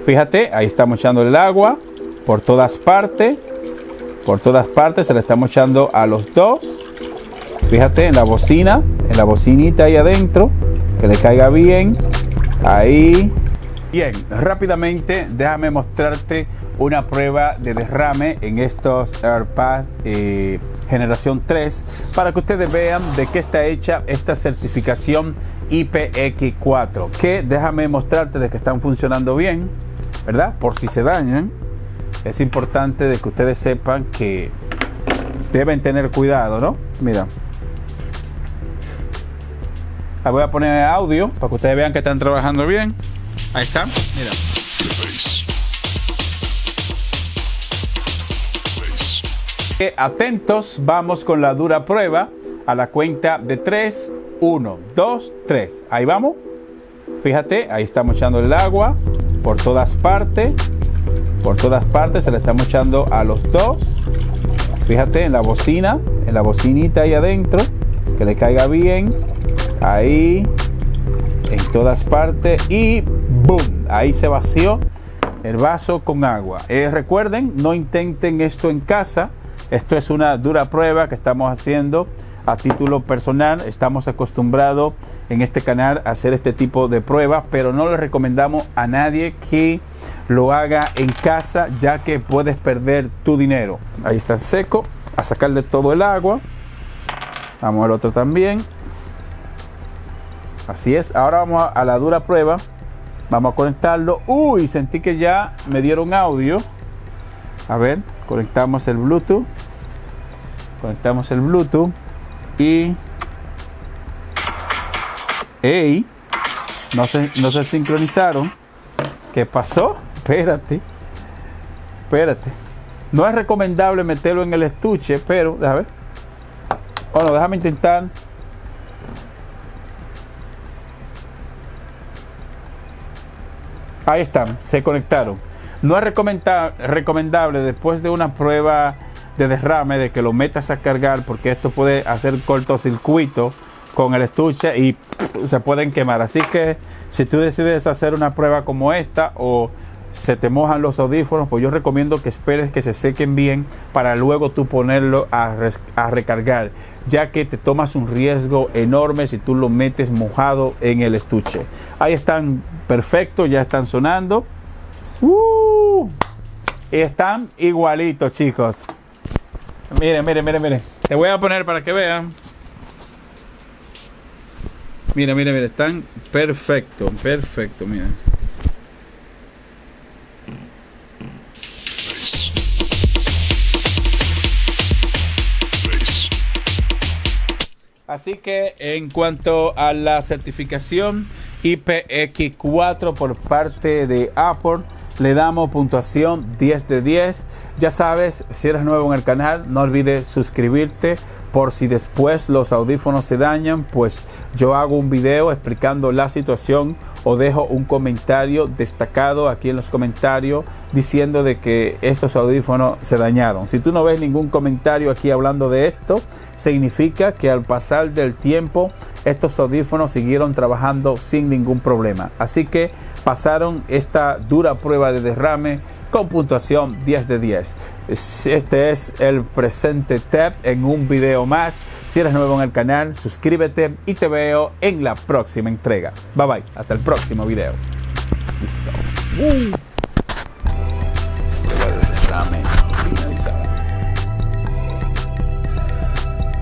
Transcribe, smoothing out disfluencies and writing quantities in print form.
Fíjate, ahí estamos echando el agua por todas partes. Por todas partes se le estamos echando a los dos. Fíjate en la bocina, en la bocinita ahí adentro, que le caiga bien. Ahí. Bien, rápidamente déjame mostrarte una prueba de derrame en estos AirPods generación 3 para que ustedes vean de qué está hecha esta certificación IPX4, que déjame mostrarte de que están funcionando bien, ¿verdad? Por si se dañan, es importante de que ustedes sepan que deben tener cuidado, ¿no? Mira, la voy a poner audio para que ustedes vean que están trabajando bien. Ahí está, mira. Atentos, vamos con la dura prueba a la cuenta de 3, 1, 2, 3. Ahí vamos. Fíjate, ahí estamos echando el agua por todas partes. Por todas partes se le estamos echando a los dos. Fíjate en la bocina, en la bocinita ahí adentro, que le caiga bien. Ahí, en todas partes y ¡boom! Ahí se vació el vaso con agua. Recuerden, no intenten esto en casa. Esto es una dura prueba que estamos haciendo a título personal. Estamos acostumbrados en este canal a hacer este tipo de pruebas, pero no le recomendamos a nadie que lo haga en casa, ya que puedes perder tu dinero. Ahí está seco, a sacarle todo el agua. Vamos al otro también. Así es, ahora vamos a la dura prueba. Vamos a conectarlo. Uy, sentí que ya me dieron audio. A ver, conectamos el Bluetooth. Conectamos el Bluetooth. Y... ¡Ey! No se sincronizaron. ¿Qué pasó? Espérate. No es recomendable meterlo en el estuche, pero... Déjame ver. Bueno, déjame intentar. Ahí están, se conectaron. No es recomendable después de una prueba de derrame de que lo metas a cargar, porque esto puede hacer cortocircuito con el estuche y se pueden quemar. Así que si tú decides hacer una prueba como esta o se te mojan los audífonos, pues yo recomiendo que esperes que se sequen bien para luego tú ponerlo a recargar, ya que te tomas un riesgo enorme si tú lo metes mojado en el estuche. Ahí están perfectos, ya están sonando. Y están igualitos, chicos. Miren. Te voy a poner para que vean. Mira, están perfecto, mira. Así que en cuanto a la certificación IPX4 por parte de Apple, le damos puntuación 10 de 10. Ya sabes, si eres nuevo en el canal, no olvides suscribirte por si después los audífonos se dañan, pues yo hago un video explicando la situación o dejo un comentario destacado aquí en los comentarios diciendo de que estos audífonos se dañaron. Si tú no ves ningún comentario aquí hablando de esto, significa que al pasar del tiempo estos audífonos siguieron trabajando sin ningún problema. Así que pasaron esta dura prueba de derrame con puntuación 10 de 10. Este es el presente tip en un video más. Si eres nuevo en el canal, suscríbete y te veo en la próxima entrega. Bye bye, hasta el próximo video. Listo.